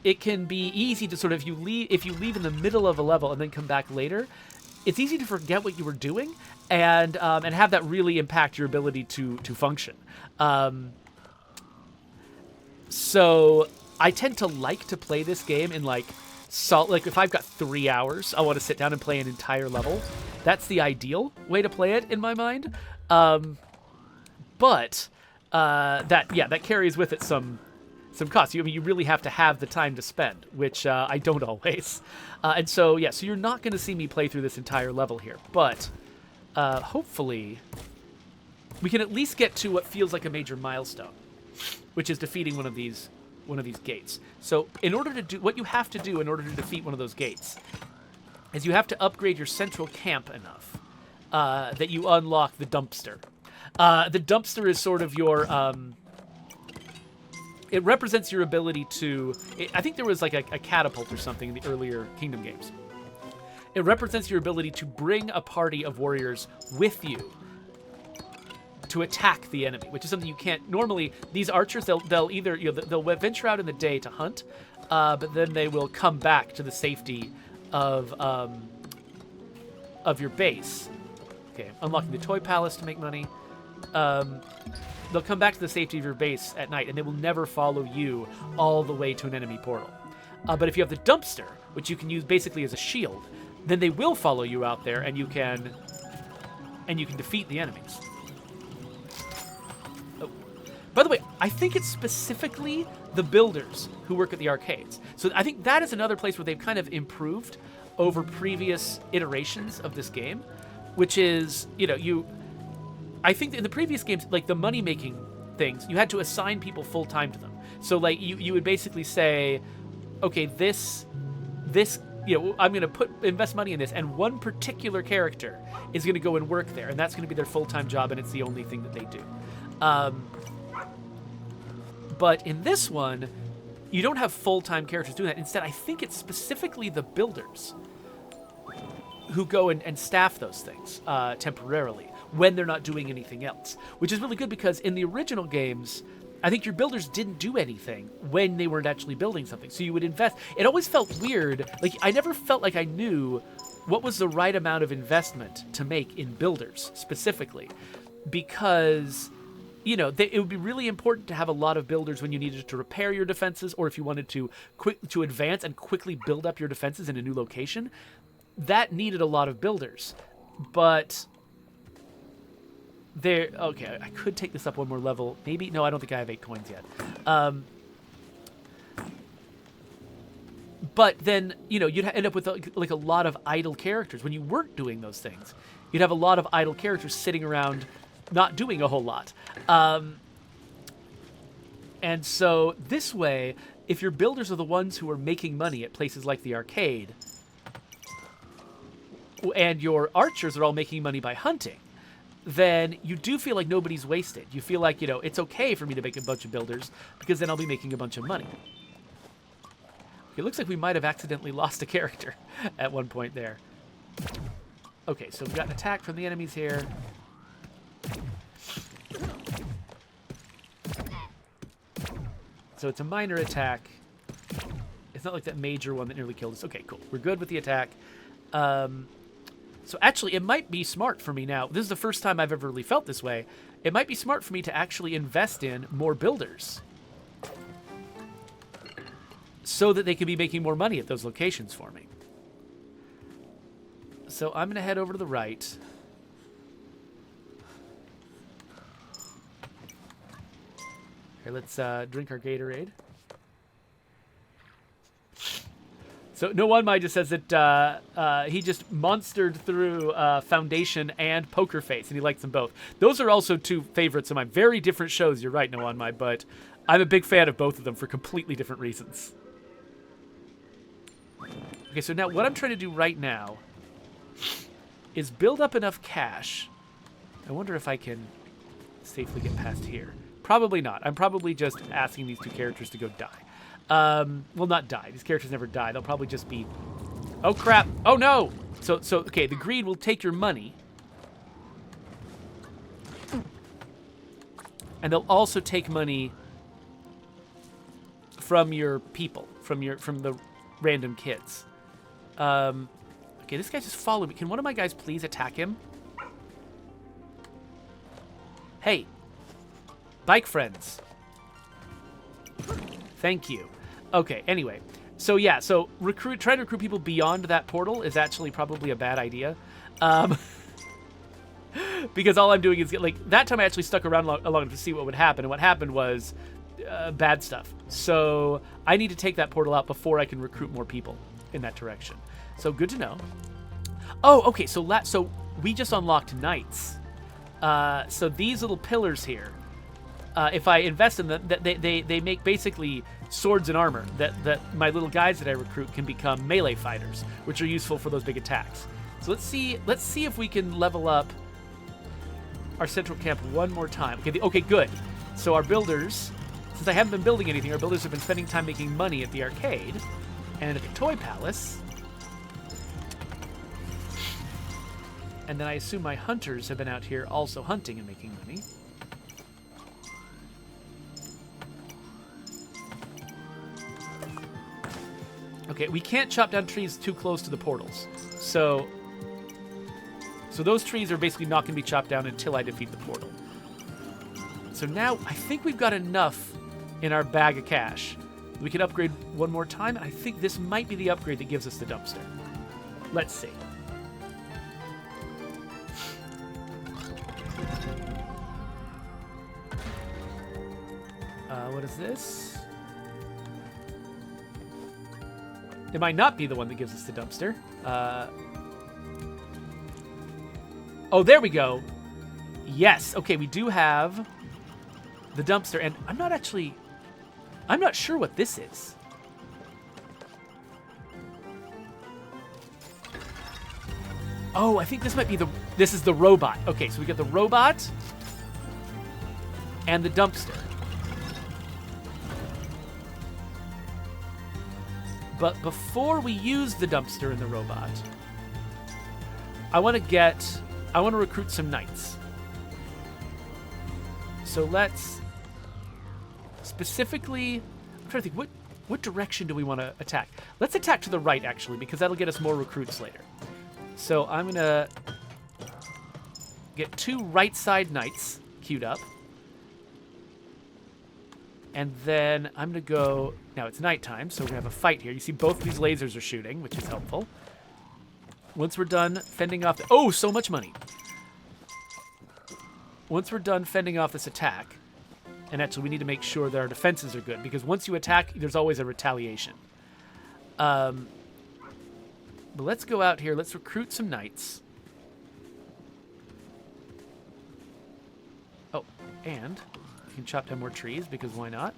it can be easy to sort of, if you leave in the middle of a level and then come back later, it's easy to forget what you were doing and have that really impact your ability to function. So I tend to like to play this game in like if I've got 3 hours, I want to sit down and play an entire level. That's the ideal way to play it in my mind. But that carries with it some costs. You really have to have the time to spend, which I don't always. And so you're not going to see me play through this entire level here. But hopefully we can at least get to what feels like a major milestone, which is defeating one of these gates. So in order to do what you have to do in order to defeat one of those gates is you have to upgrade your central camp enough that you unlock the dumpster. The dumpster is sort of your it represents your ability to... I think there was like a catapult or something in the earlier Kingdom games. It represents your ability to bring a party of warriors with you to attack the enemy, which is something you can't... Normally, these archers, they'll either... they'll venture out in the day to hunt, but then they will come back to the safety of your base. Okay, unlocking the Toy Palace to make money. They'll come back to the safety of your base at night, and they will never follow you all the way to an enemy portal. But if you have the dumpster, which you can use basically as a shield, then they will follow you out there, and you can defeat the enemies. Oh. By the way, I think it's specifically the builders who work at the arcades. So I think that is another place where they've kind of improved over previous iterations of this game, which is, I think that in the previous games, like the money-making things, you had to assign people full-time to them. So, like, you would basically say, okay, this, I'm going to invest money in this, and one particular character is going to go and work there, and that's going to be their full-time job, and it's the only thing that they do. But in this one, you don't have full-time characters doing that. Instead, I think it's specifically the builders who go and staff those things temporarily when they're not doing anything else, which is really good because in the original games, I think your builders didn't do anything when they weren't actually building something. So you would invest. It always felt weird. Like, I never felt like I knew what was the right amount of investment to make in builders specifically, because, it would be really important to have a lot of builders when you needed to repair your defenses, or if you wanted to advance and quickly build up your defenses in a new location. That needed a lot of builders, but okay, I could take this up one more level. Maybe, no, I don't think I have 8 coins yet. But then, you'd end up with like a lot of idle characters. When you weren't doing those things, you'd have a lot of idle characters sitting around not doing a whole lot. And so this way, if your builders are the ones who are making money at places like the arcade, and your archers are all making money by hunting, then you do feel like nobody's wasted. You feel like, it's okay for me to make a bunch of builders because then I'll be making a bunch of money. It looks like we might have accidentally lost a character at one point there. Okay, so we've got an attack from the enemies here. So it's a minor attack. It's not like that major one that nearly killed us. Okay, cool. We're good with the attack. So actually, it might be smart for me now. This is the first time I've ever really felt this way. It might be smart for me to actually invest in more builders so that they can be making more money at those locations for me. So I'm going to head over to the right. Here, let's drink our Gatorade. So No One My just says that he just monstered through Foundation and Poker Face, and he likes them both. Those are also 2 favorites of mine. Very different shows, you're right, No One My, but I'm a big fan of both of them for completely different reasons. Okay, so now what I'm trying to do right now is build up enough cash. I wonder if I can safely get past here. Probably not. I'm probably just asking these 2 characters to go die. Well, not die. These characters never die. They'll probably just be Oh, crap. Oh, no. So okay, the greed will take your money. And they'll also take money from your people, from the random kids. Okay, this guy just followed me. Can one of my guys please attack him? Hey, bike friends. Thank you. Okay, anyway. So yeah, so trying to recruit people beyond that portal is actually probably a bad idea. Because all I'm doing is like that time I actually stuck around long enough to see what would happen, and what happened was bad stuff. So I need to take that portal out before I can recruit more people in that direction. So good to know. Oh, okay. So we just unlocked knights. So these little pillars here, if I invest in them, they make basically swords and armor that my little guys that I recruit can become melee fighters, which are useful for those big attacks. So let's see if we can level up our central camp one more time. Okay, good. So our builders, since I haven't been building anything, our builders have been spending time making money at the arcade and at the toy palace. And then I assume my hunters have been out here also hunting and making money. Okay, we can't chop down trees too close to the portals. So those trees are basically not going to be chopped down until I defeat the portal. So now I think we've got enough in our bag of cash. We can upgrade one more time. I think this might be the upgrade that gives us the dumpster. Let's see. What is this? It might not be the one that gives us the dumpster. Oh, there we go. Yes. Okay, we do have the dumpster, and I'm not sure what this is. Oh, I think this might be this is the robot. Okay, so we got the robot and the dumpster. But before we use the dumpster and the robot, I want to recruit some knights. So let's specifically, I'm trying to think, what direction do we want to attack? Let's attack to the right, actually, because that'll get us more recruits later. So I'm going to get 2 right side knights queued up. And then I'm going to go... Now, it's nighttime, so we're going to have a fight here. You see both of these lasers are shooting, which is helpful. Once we're done fending off... Oh, so much money! Once we're done fending off this attack... And actually, we need to make sure that our defenses are good, because once you attack, there's always a retaliation. But let's go out here. Let's recruit some knights. Oh, and... You can chop down more trees, because why not?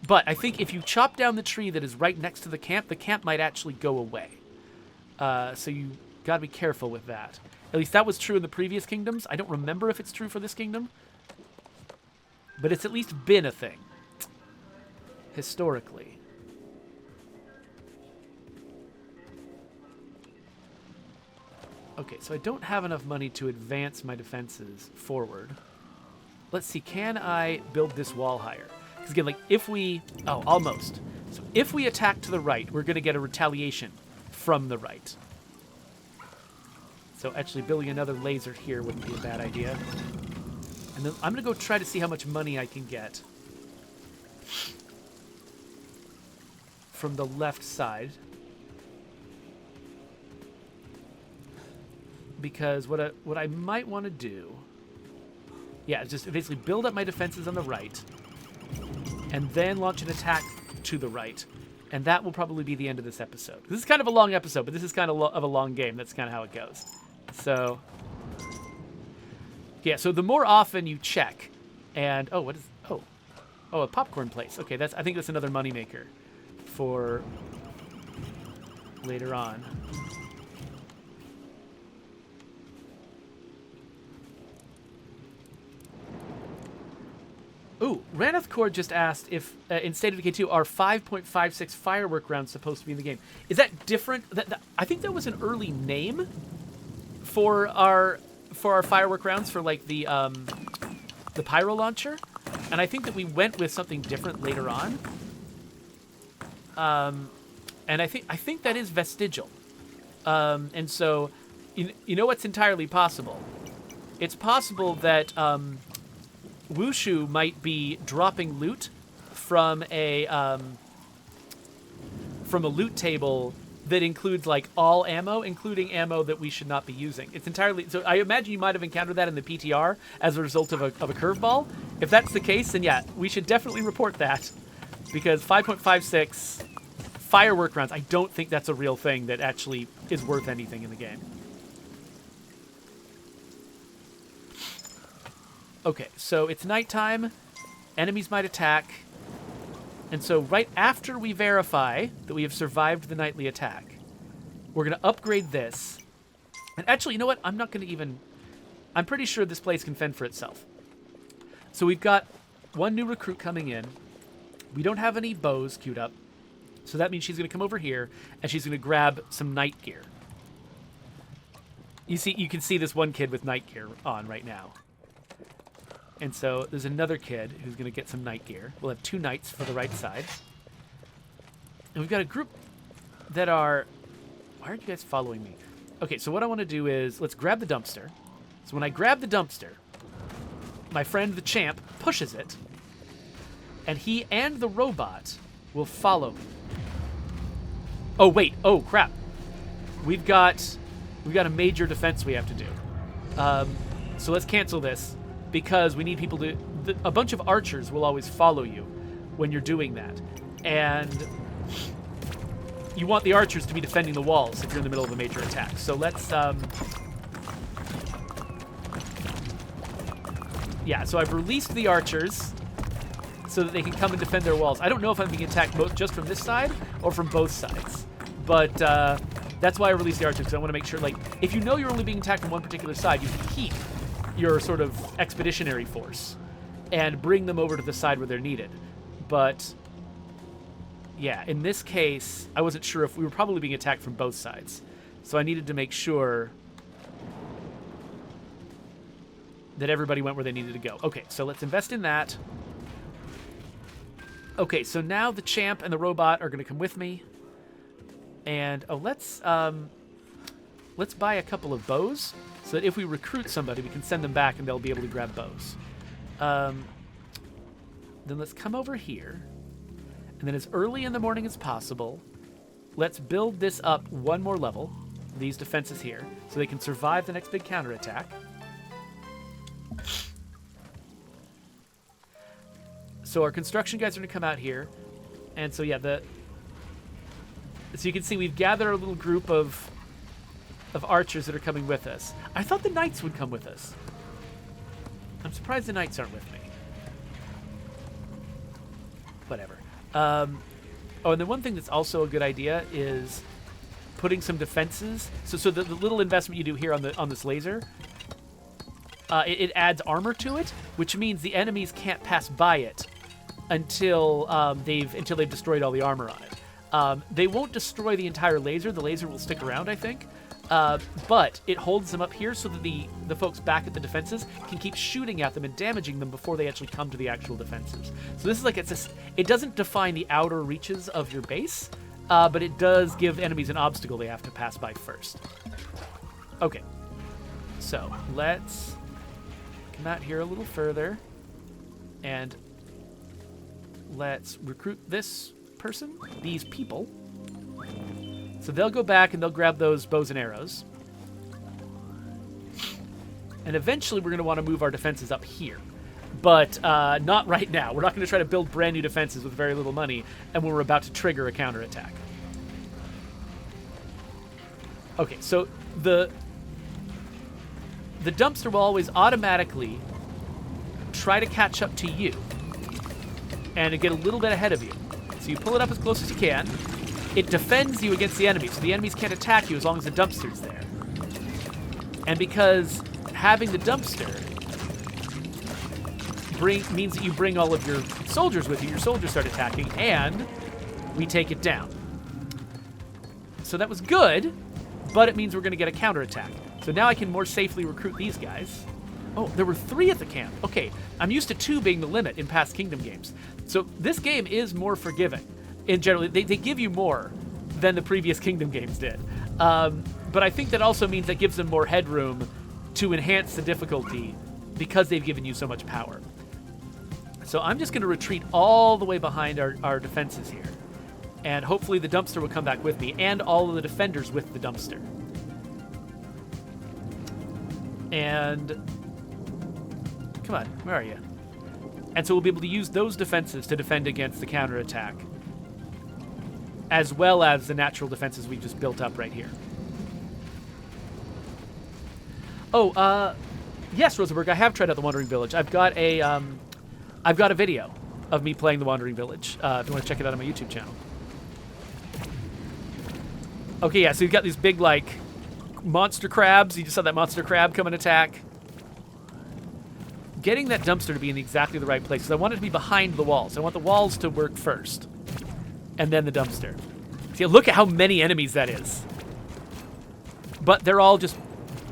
But I think if you chop down the tree that is right next to the camp might actually go away. So you got to be careful with that. At least that was true in the previous kingdoms. I don't remember if it's true for this kingdom. But it's at least been a thing. Historically. Okay, so I don't have enough money to advance my defenses forward. Let's see, can I build this wall higher? Because again, like, if we... Oh, almost. So if we attack to the right, we're going to get a retaliation from the right. So actually building another laser here wouldn't be a bad idea. And then I'm going to go try to see how much money I can get from the left side. Because what I might want to do, yeah, is just basically build up my defenses on the right, and then launch an attack to the right, and that will probably be the end of this episode. This is kind of a long episode, but this is kind of a long game. That's kind of how it goes. So, yeah. So the more often you check, and what is a popcorn place. Okay, I think that's another moneymaker for later on. Ooh, Raneth Cord just asked if in State of Decay 2 are 5.56 firework rounds supposed to be in the game. Is that different? I think that was an early name for our firework rounds for like the pyro launcher, and I think that we went with something different later on. And I think that is vestigial. And so, you know what's entirely possible? It's possible that Wushu might be dropping loot from a loot table that includes like all ammo, including ammo that we should not be using. It's entirely so. I imagine you might have encountered that in the PTR as a result of a curveball. If that's the case, then yeah, we should definitely report that, because 5.56 firework rounds, I don't think that's a real thing that actually is worth anything in the game. Okay, so it's nighttime. Enemies might attack. And so right after we verify that we have survived the nightly attack, we're going to upgrade this. And actually, you know what? I'm not going to even... I'm pretty sure this place can fend for itself. So we've got one new recruit coming in. We don't have any bows queued up. So that means she's going to come over here, and she's going to grab some night gear. You can see this one kid with night gear on right now. And so there's another kid who's going to get some night gear. We'll have 2 knights for the right side. And we've got a group that are... Why aren't you guys following me? Okay, so what I want to do is let's grab the dumpster. So when I grab the dumpster, my friend the champ pushes it, and he and the robot will follow me. Oh, wait. Oh, crap. We've got a major defense we have to do. So let's cancel this, because we need people to... A bunch of archers will always follow you when you're doing that. And you want the archers to be defending the walls if you're in the middle of a major attack. So let's... Yeah, so I've released the archers so that they can come and defend their walls. I don't know if I'm being attacked just from this side or from both sides. But that's why I released the archers, because I want to make sure, like, if you know you're only being attacked from one particular side, you can keep your sort of expeditionary force and bring them over to the side where they're needed. But yeah, in this case, I wasn't sure if we were probably being attacked from both sides. So I needed to make sure that everybody went where they needed to go. Okay, so let's invest in that. Okay, so now the champ and the robot are going to come with me. And let's buy a couple of bows, so that if we recruit somebody, we can send them back and they'll be able to grab bows. Then let's come over here, and then as early in the morning as possible, let's build this up one more level, these defenses here, so they can survive the next big counterattack. So our construction guys are going to come out here, and so yeah, so you can see we've gathered a little group of archers that are coming with us. I thought the knights would come with us. I'm surprised the knights aren't with me. Whatever. Oh, and the one thing that's also a good idea is putting some defenses. So the little investment you do here on this laser, it adds armor to it, which means the enemies can't pass by it until they've destroyed all the armor on it. They won't destroy the entire laser. The laser will stick around, I think. But it holds them up here so that the folks back at the defenses can keep shooting at them and damaging them before they actually come to the actual defenses. So this is like, it doesn't define the outer reaches of your base, but it does give enemies an obstacle they have to pass by first. Okay, so let's come out here a little further, and let's recruit this person, these people. So they'll go back and they'll grab those bows and arrows. And eventually we're going to want to move our defenses up here. But not right now. We're not going to try to build brand new defenses with very little money and when we're about to trigger a counterattack. Okay, so the dumpster will always automatically try to catch up to you and get a little bit ahead of you. So you pull it up as close as you can. It defends you against the enemies, so the enemies can't attack you as long as the dumpster's there. And because having the dumpster, means that you bring all of your soldiers with you. Your soldiers start attacking, and we take it down. So that was good, but it means we're going to get a counterattack. So now I can more safely recruit these guys. Oh, there were 3 at the camp. Okay, I'm used to 2 being the limit in past Kingdom games. So this game is more forgiving. In general, they give you more than the previous Kingdom games did. But I think that also means that gives them more headroom to enhance the difficulty because they've given you so much power. So I'm just going to retreat all the way behind our defenses here. And hopefully the dumpster will come back with me, and all of the defenders with the dumpster. And come on, where are you? And so we'll be able to use those defenses to defend against the counterattack, as well as the natural defenses we just built up right here. Oh, yes, Rosenberg, I have tried out the Wandering Village. I've got a video of me playing the Wandering Village, if you want to check it out on my YouTube channel. Okay, yeah, so you've got these big, like, monster crabs. You just saw that monster crab come and attack. Getting that dumpster to be in exactly the right place, because I want it to be behind the walls. I want the walls to work first, and then the dumpster. See, look at how many enemies that is. But they're all just...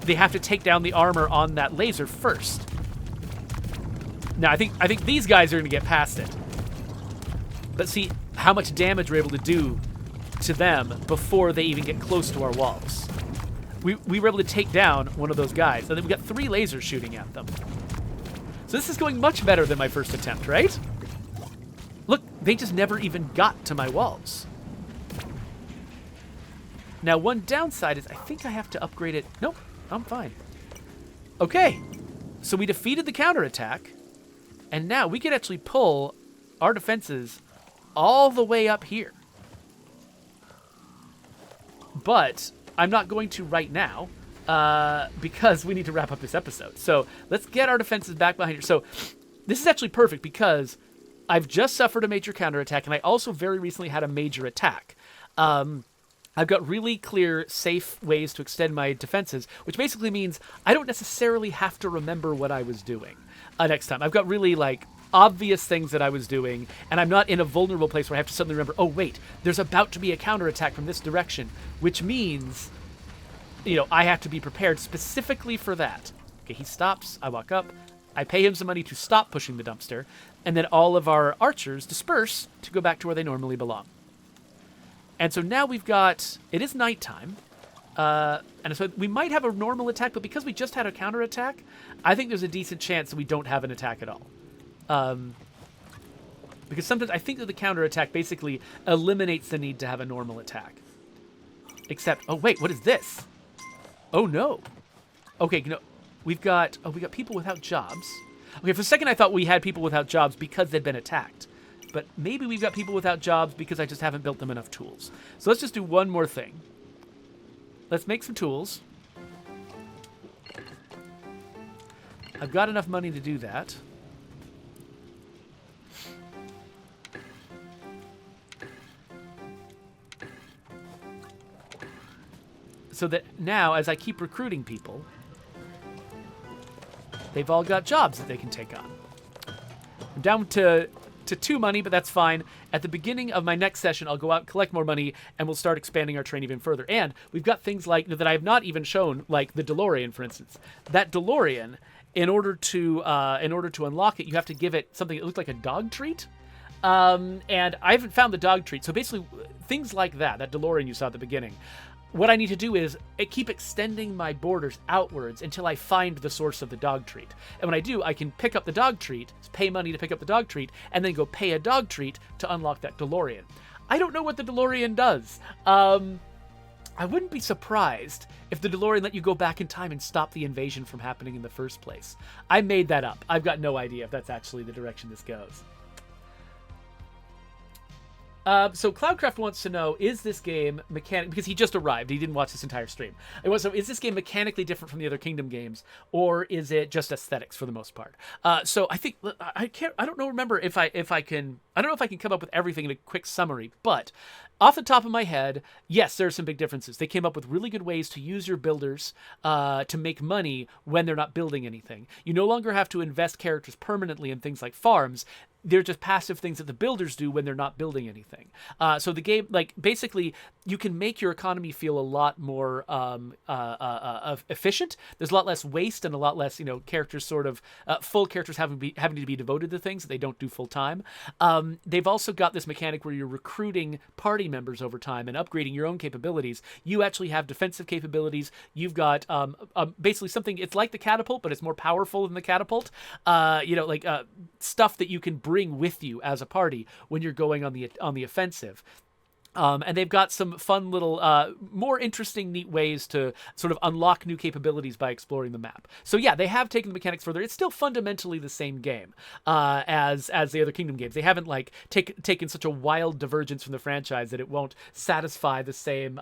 They have to take down the armor on that laser first. Now, I think these guys are going to get past it. But see how much damage we're able to do to them before they even get close to our walls. We were able to take down one of those guys, and then we got 3 lasers shooting at them. So this is going much better than my first attempt, right? Look, they just never even got to my walls. Now, one downside is I think I have to upgrade it. Nope, I'm fine. Okay, so we defeated the counterattack, and now we can actually pull our defenses all the way up here. But I'm not going to right now, because we need to wrap up this episode. So let's get our defenses back behind here. So this is actually perfect because I've just suffered a major counterattack, and I also very recently had a major attack. I've got really clear, safe ways to extend my defenses, which basically means I don't necessarily have to remember what I was doing next time. I've got really, like, obvious things that I was doing, and I'm not in a vulnerable place where I have to suddenly remember, oh, wait, there's about to be a counterattack from this direction, which means, you know, I have to be prepared specifically for that. Okay, he stops, I walk up, I pay him some money to stop pushing the dumpster, and then all of our archers disperse to go back to where they normally belong. And so now we've got, it is nighttime, and so we might have a normal attack, but because we just had a counterattack, I think there's a decent chance that we don't have an attack at all. Because sometimes I think that the counterattack basically eliminates the need to have a normal attack. Except, oh wait, what is this? Oh no. Okay, no, we got people without jobs. Okay, for a second I thought we had people without jobs because they'd been attacked. But maybe we've got people without jobs because I just haven't built them enough tools. So let's just do one more thing. Let's make some tools. I've got enough money to do that. So that now, as I keep recruiting people, they've all got jobs that they can take on. I'm down to 2 money, but that's fine. At the beginning of my next session, I'll go out and collect more money, and we'll start expanding our train even further. And we've got things like that I have not even shown, like the DeLorean, for instance. That DeLorean, in order to unlock it, you have to give it something that looks like a dog treat. And I haven't found the dog treat. So basically, things like that DeLorean you saw at the beginning. What I need to do is keep extending my borders outwards until I find the source of the dog treat. And when I do, I can pick up the dog treat, pay money to pick up the dog treat, and then go pay a dog treat to unlock that DeLorean. I don't know what the DeLorean does. I wouldn't be surprised if the DeLorean let you go back in time and stop the invasion from happening in the first place. I made that up. I've got no idea if that's actually the direction this goes. So Cloudcraft wants to know, is this game mechanic, because he just arrived, he didn't watch this entire stream. So is this game mechanically different from the other Kingdom games, or is it just aesthetics for the most part? So I think I don't remember if I don't know if I can come up with everything in a quick summary, but off the top of my head, yes, there are some big differences. They came up with really good ways to use your builders to make money when they're not building anything. You no longer have to invest characters permanently in things like farms. They're just passive things that the builders do when they're not building anything. So the game, like, basically, you can make your economy feel a lot more efficient. There's a lot less waste and a lot less, characters sort of full characters having to be devoted to things that they don't do full time. They've also got this mechanic where you're recruiting party members over time and upgrading your own capabilities. You actually have defensive capabilities. You've got basically something. It's like the catapult, but it's more powerful than the catapult. Stuff that you can bring with you as a party when you're going on the offensive. And they've got some fun little, more interesting, neat ways to sort of unlock new capabilities by exploring the map. So yeah, they have taken the mechanics further. It's still fundamentally the same game as the other Kingdom games. They haven't taken such a wild divergence from the franchise that it won't satisfy the same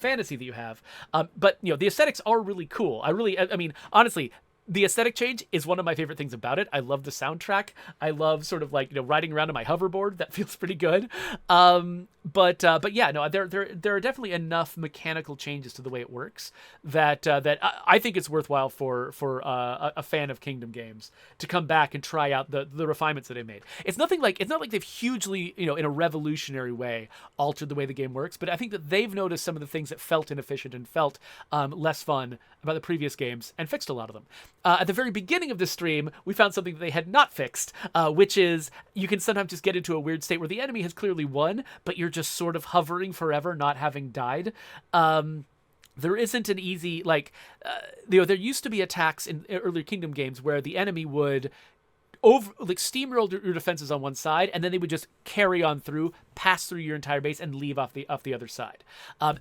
fantasy that you have. But the aesthetics are really cool. I mean, honestly, the aesthetic change is one of my favorite things about it. I love the soundtrack. I love sort of riding around on my hoverboard. That feels pretty good. But yeah, no, there are definitely enough mechanical changes to the way it works that I think it's worthwhile for a fan of Kingdom games to come back and try out the refinements that they made. It's not like they've hugely, in a revolutionary way altered the way the game works, but I think that they've noticed some of the things that felt inefficient and felt less fun about the previous games and fixed a lot of them. At the very beginning of the stream, we found something that they had not fixed, which is you can sometimes just get into a weird state where the enemy has clearly won, but you're just sort of hovering forever, not having died. There isn't an easy, there used to be attacks in earlier Kingdom games where the enemy would steamroll your defenses on one side, and then they would just carry on through, pass through your entire base, and leave off the other side.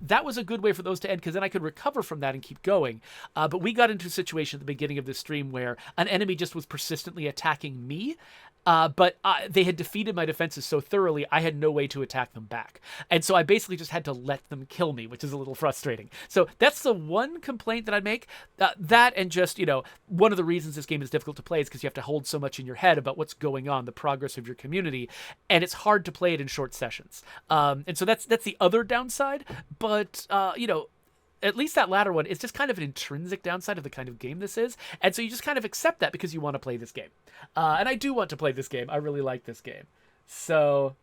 That was a good way for those to end, because then I could recover from that and keep going. But we got into a situation at the beginning of this stream where an enemy just was persistently attacking me, but they had defeated my defenses so thoroughly, I had no way to attack them back. And so I basically just had to let them kill me, which is a little frustrating. So that's the one complaint that I'd make. That and just, one of the reasons this game is difficult to play is because you have to hold so much in your head about what's going on, the progress of your community, and it's hard to play it in short sessions. And so that's the other downside, but, at least that latter one is just kind of an intrinsic downside of the kind of game this is. And so you just kind of accept that because you want to play this game. And I do want to play this game. I really like this game. So,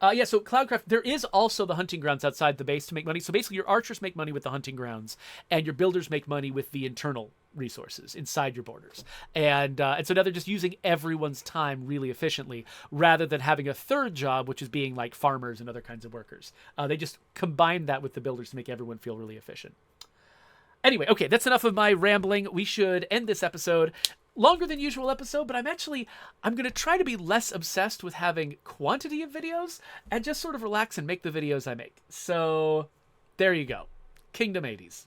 so Cloudcraft, there is also the hunting grounds outside the base to make money. So basically your archers make money with the hunting grounds and your builders make money with the internal resources inside your borders. And so now they're just using everyone's time really efficiently rather than having a third job, which is being like farmers and other kinds of workers. They just combine that with the builders to make everyone feel really efficient. Anyway, okay, that's enough of my rambling. We should end this episode. Longer than usual episode, but I'm going to try to be less obsessed with having quantity of videos and just sort of relax and make the videos I make. So there you go. Kingdom 80s.